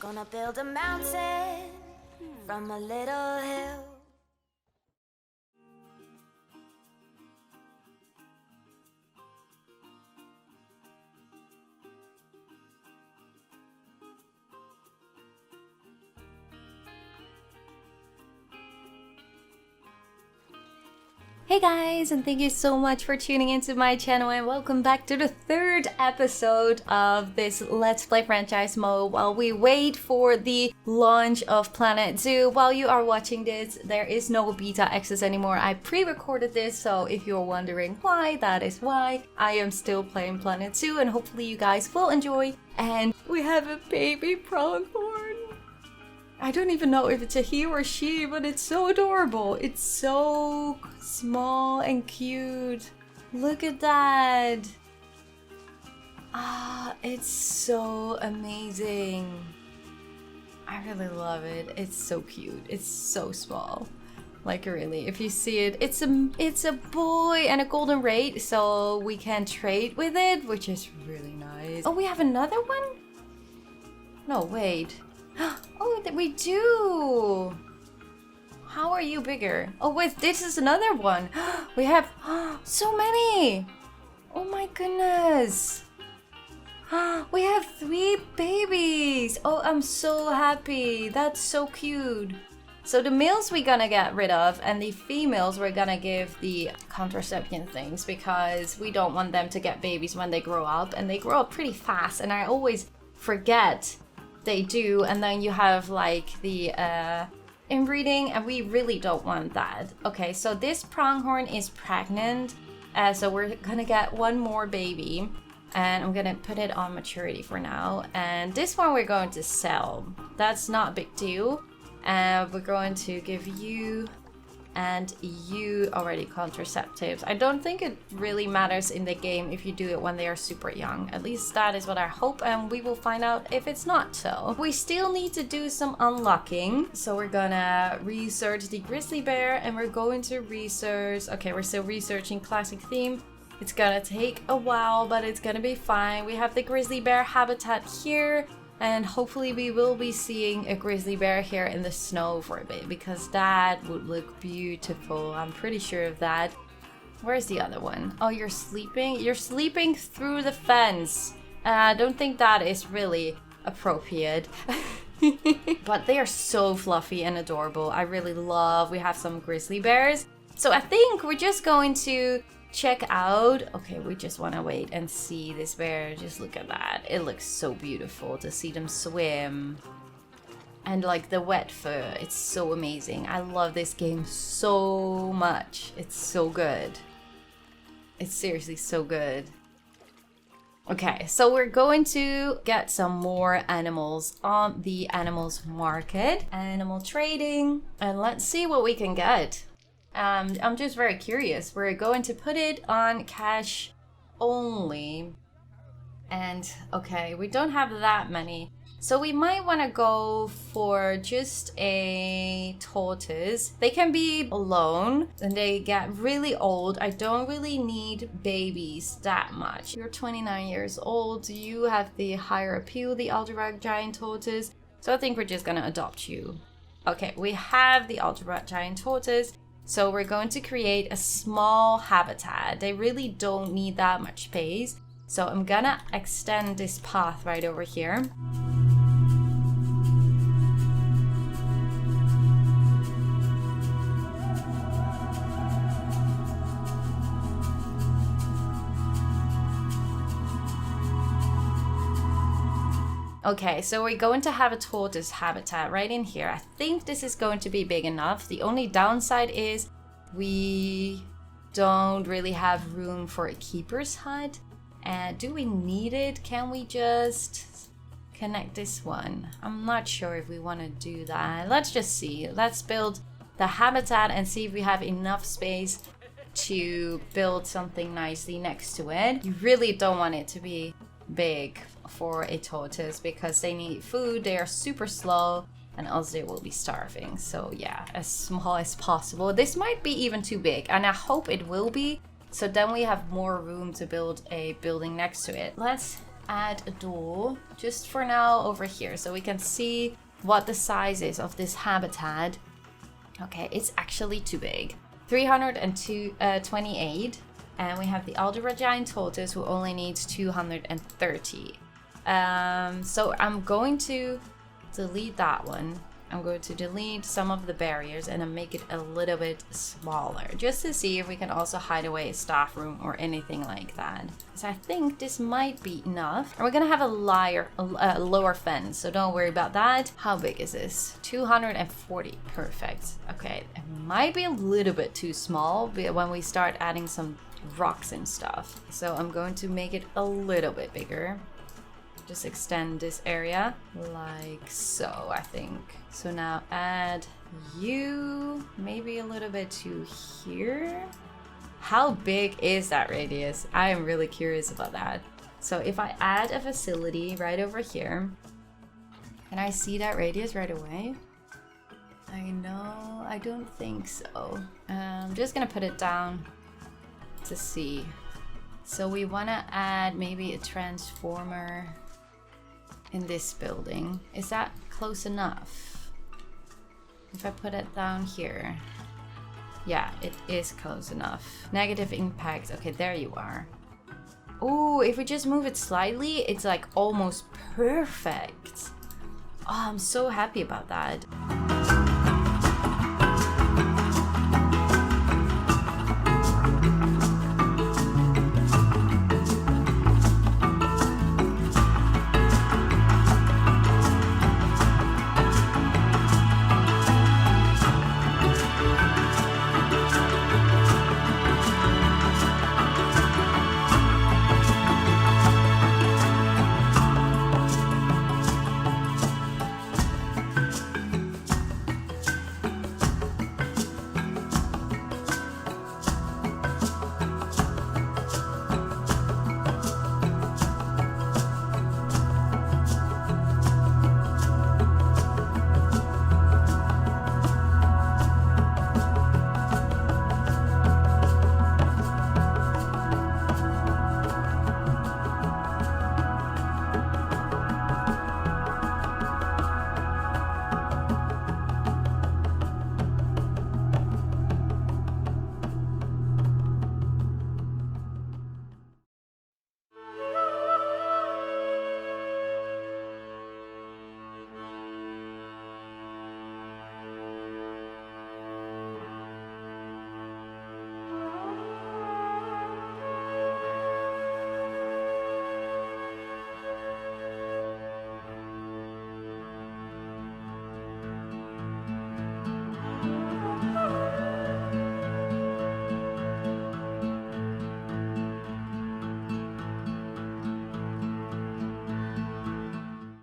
Gonna build a mountain from a little hill. Hey guys, and thank you so much for tuning into my channel and welcome back to the third episode of this Let's Play franchise mode while we wait for the launch of Planet Zoo. While you are watching this, there is no beta access anymore. I pre-recorded this, so if you're wondering why, that is why. I am still playing Planet Zoo and hopefully you guys will enjoy. And we have a baby pronghorn. I don't even know if it's a he or she, but it's so adorable. It's so small and cute. Look at that. Ah, it's so amazing. I really love it. It's so cute. It's so small. Like really, if you see it, it's a boy and a golden ray, so we can trade with it, which is really nice. Oh, we have another one? No, wait. Oh, we do! How are you bigger? Oh wait, this is another one! We have so many! Oh my goodness! We have 3 babies! Oh, I'm so happy! That's so cute! So the males we're gonna get rid of, and the females we're gonna give the contraception things because we don't want them to get babies when they grow up, and they grow up pretty fast, and I always forget they do, and then you have like the inbreeding, and we really don't want that. Okay, so this pronghorn is pregnant, so we're gonna get one more baby, and I'm gonna put it on maturity for now. And this one we're going to sell. That's not a big deal. We're going to give you and you already contraceptives. I don't think it really matters in the game if you do it when they are super young. At least that is what I hope, and we will find out if it's not so. We still need to do some unlocking. So we're gonna research the grizzly bear, and we're going to research... Okay, we're still researching classic theme. It's gonna take a while, but it's gonna be fine. We have the grizzly bear habitat here. And hopefully we will be seeing a grizzly bear here in the snow for a bit, because that would look beautiful. I'm pretty sure of that. Where's the other one? Oh, you're sleeping? You're sleeping through the fence. I don't think that is really appropriate. But they are so fluffy and adorable. I really love. We have some grizzly bears. So I think we're just going to check out. Okay, we just want to wait and see this bear. Just look at that. It looks so beautiful to see them swim. And like the wet fur, it's so amazing. I love this game so much. It's so good. It's seriously so good. Okay, so we're going to get some more animals on the animals market. Animal trading. And let's see what we can get. I'm just very curious. We're going to put it on cash only. And okay, we don't have that many. So we might want to go for just a tortoise. They can be alone and they get really old. I don't really need babies that much. You're 29 years old. You have the higher appeal, the Aldabra Giant Tortoise. So I think we're just going to adopt you. Okay, we have the Aldabra Giant Tortoise. So we're going to create a small habitat. They really don't need that much space. So I'm gonna extend this path right over here. Okay, so we're going to have a tortoise habitat right in here. I think this is going to be big enough. The only downside is we don't really have room for a keeper's hut. And do we need it? Can we just connect this one? I'm not sure if we want to do that. Let's just see. Let's build the habitat and see if we have enough space to build something nicely next to it. You really don't want it to be big for a tortoise because they need food. They are super slow and else they will be starving. So yeah, as small as possible. This might be even too big, and I hope it will be, so then we have more room to build a building next to it. Let's add a door just for now over here so we can see what the size is of this habitat. Okay, it's actually too big. 328, and we have the Aldabra Giant Tortoise who only needs 230. So I'm going to delete that one. I'm going to delete some of the barriers and then make it a little bit smaller just to see if we can also hide away a staff room or anything like that. So I think this might be enough. And we're gonna have a lower fence, so don't worry about that. How big is this? 240, perfect. Okay, it might be a little bit too small when we start adding some rocks and stuff. So I'm going to make it a little bit bigger. Just extend this area like so, I think. So now add you maybe a little bit to here. How big is that radius? I am really curious about that. So if I add a facility right over here, can I see that radius right away? I don't think so. I'm just gonna put it down to see. So we wanna add maybe a transformer in this building. Is that close enough? If I put it down here. Yeah, it is close enough. Negative impact. Okay, there you are. Oh, if we just move it slightly, it's like almost perfect. Oh, I'm so happy about that.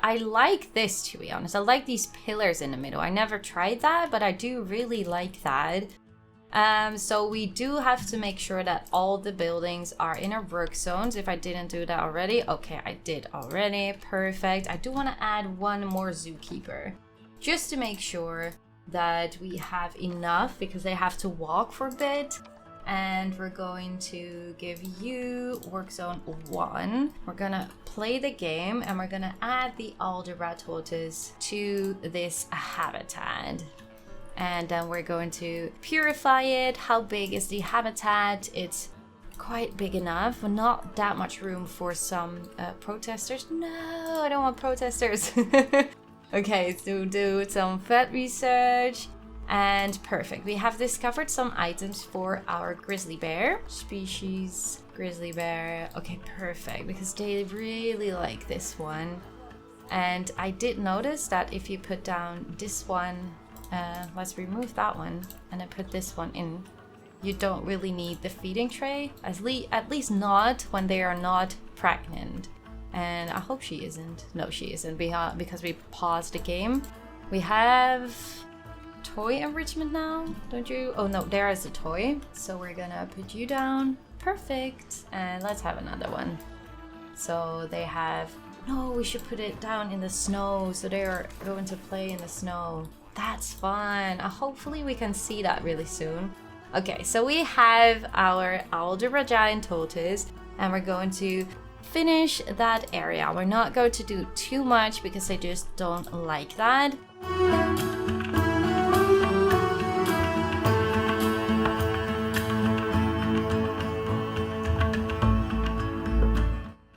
I like this, to be honest. I like these pillars in the middle. I never tried that, but I do really like that. So we do have to make sure that all the buildings are in our work zones. If I didn't do that already. Okay, I did already. Perfect. I do want to add one more zookeeper just to make sure that we have enough, because they have to walk for a bit. And we're going to give you work zone 1. We're gonna play the game and we're gonna add the Aldabra tortoise to this habitat. And then we're going to purify it. How big is the habitat? It's quite big enough, but not that much room for some protesters. No, I don't want protesters. Okay, so do some vet research. And perfect. We have discovered some items for our grizzly bear. Species, grizzly bear. Okay, perfect. Because they really like this one. And I did notice that if you put down this one, let's remove that one and then put this one in. You don't really need the feeding tray. At least not when they are not pregnant. And I hope she isn't. No, she isn't, because we paused the game. We have toy enrichment now, don't you? Oh no, there is a toy. So we're gonna put you down. Perfect. And let's have another one. So they have, no, we should put it down in the snow. So they're going to play in the snow. That's fun. Hopefully we can see that really soon. Okay, so we have our Aldabra Giant Tortoise, and we're going to finish that area. We're not going to do too much because I just don't like that.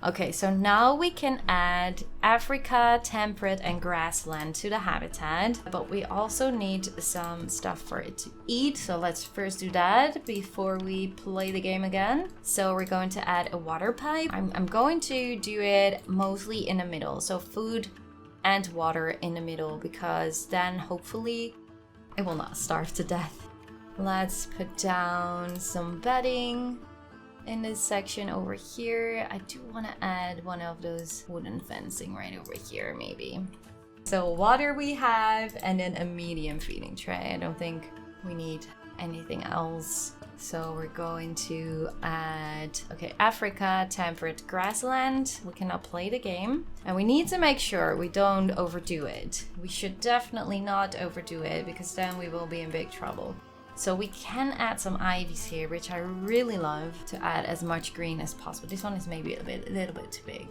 Okay, so now we can add Africa, temperate, and grassland to the habitat, but we also need some stuff for it to eat. So let's first do that before we play the game again. So we're going to add a water pipe. I'm going to do it mostly in the middle. So food and water in the middle, because then hopefully it will not starve to death. Let's put down some bedding. In this section over here, I do want to add one of those wooden fencing right over here, maybe. So water we have, and then a medium feeding tray. I don't think we need anything else. So we're going to add, okay, Africa, temperate, grassland. We cannot play the game. And we need to make sure we don't overdo it. We should definitely not overdo it, because then we will be in big trouble. So we can add some ivies here, which I really love, to add as much green as possible. This one is maybe a little bit too big.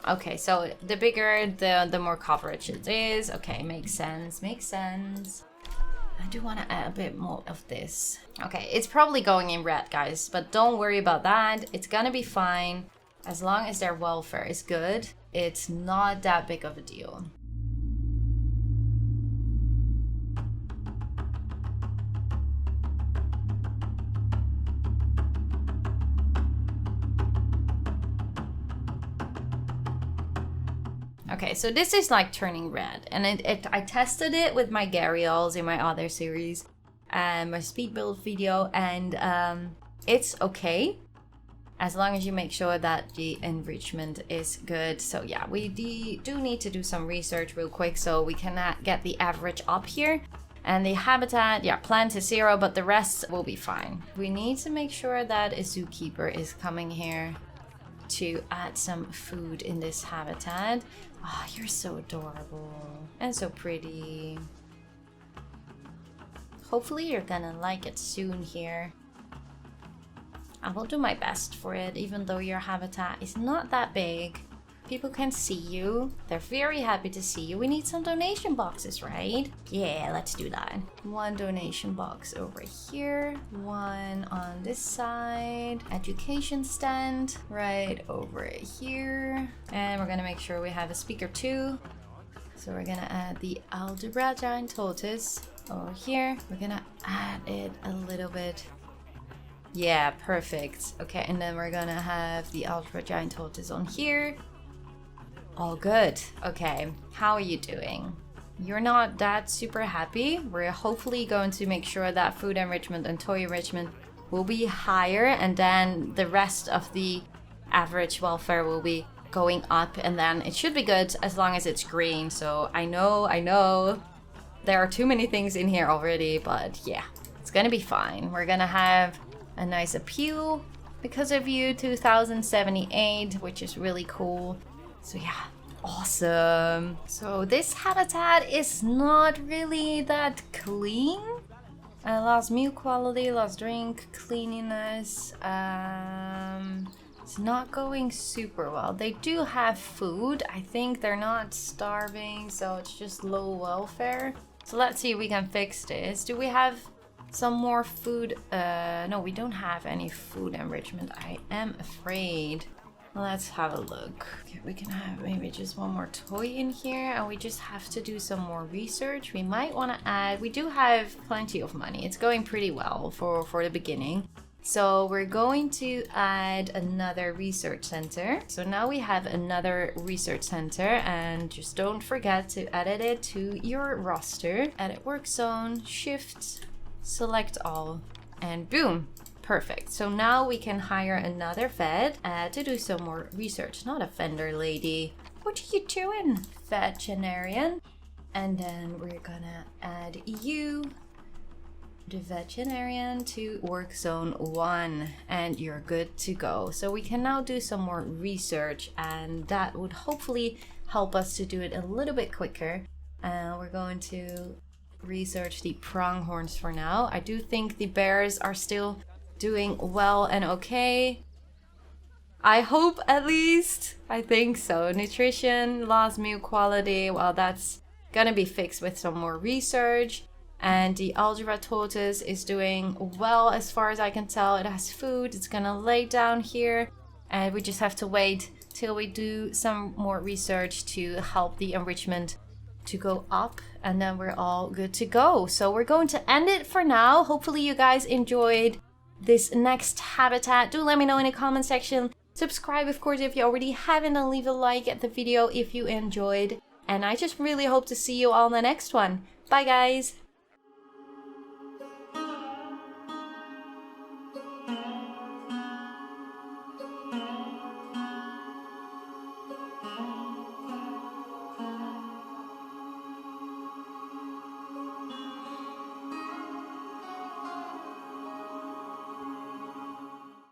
Okay, so the bigger, the more coverage it is. Okay, makes sense, makes sense. I do want to add a bit more of this. Okay, it's probably going in red, guys, but don't worry about that. It's gonna be fine. As long as their welfare is good, it's not that big of a deal. Okay, so this is like turning red, and I tested it with my gharials in my other series, my speed build video, and it's okay as long as you make sure that the enrichment is good. So yeah, we do need to do some research real quick so we can get the average up here. And the habitat, yeah, plant is 0, but the rest will be fine. We need to make sure that a zookeeper is coming here to add some food in this habitat. Oh, you're so adorable and so pretty. Hopefully you're gonna like it soon here. I will do my best for it, even though your habitat is not that big. People can see you. They're very happy to see you. We need some donation boxes, right? Yeah, let's do that. One donation box over here. One on this side. Education stand right over here. And we're gonna make sure we have a speaker too. So we're gonna add the Aldabra Giant Tortoise over here. We're gonna add it a little bit. Yeah, perfect. Okay, and then we're gonna have the Aldabra Giant Tortoise on here. All good. Okay, how are you doing? You're not that super happy. We're hopefully going to make sure that food enrichment and toy enrichment will be higher, and then the rest of the average welfare will be going up, and then it should be good as long as it's green. So I know there are too many things in here already, but yeah, it's gonna be fine. We're gonna have a nice appeal because of you, 2078, which is really cool. So yeah, awesome. So this habitat is not really that clean. Lost milk quality, lost drink, cleanliness. It's not going super well. They do have food. I think they're not starving, so it's just low welfare. So let's see if we can fix this. Do we have some more food? No, we don't have any food enrichment, I am afraid. Let's have a look. Okay, we can have maybe just one more toy in here, and we just have to do some more research. We might want to add, we do have plenty of money. It's going pretty well for the beginning. So we're going to add another research center. So now we have another research center, and just don't forget to edit it to your roster. Edit work zone, shift, select all, and boom. Perfect. So now we can hire another vet to do some more research. Not a vendor lady. What are you doing, veterinarian? And then we're gonna add you the veterinarian to work zone 1 and you're good to go. So we can now do some more research, and that would hopefully help us to do it a little bit quicker. We're going to research the pronghorns for now. I do think the bears are still doing well and okay. I hope, at least. I think so. Nutrition, last meal quality, well, that's gonna be fixed with some more research. And the Aldabra tortoise is doing well as far as I can tell. It has food, it's gonna lay down here, and we just have to wait till we do some more research to help the enrichment to go up, and then we're all good to go. So we're going to end it for now. Hopefully you guys enjoyed this next habitat. Do let me know in the comment section. Subscribe, of course, if you already haven't, and leave a like at the video if you enjoyed. And I just really hope to see you all in the next one. Bye, guys!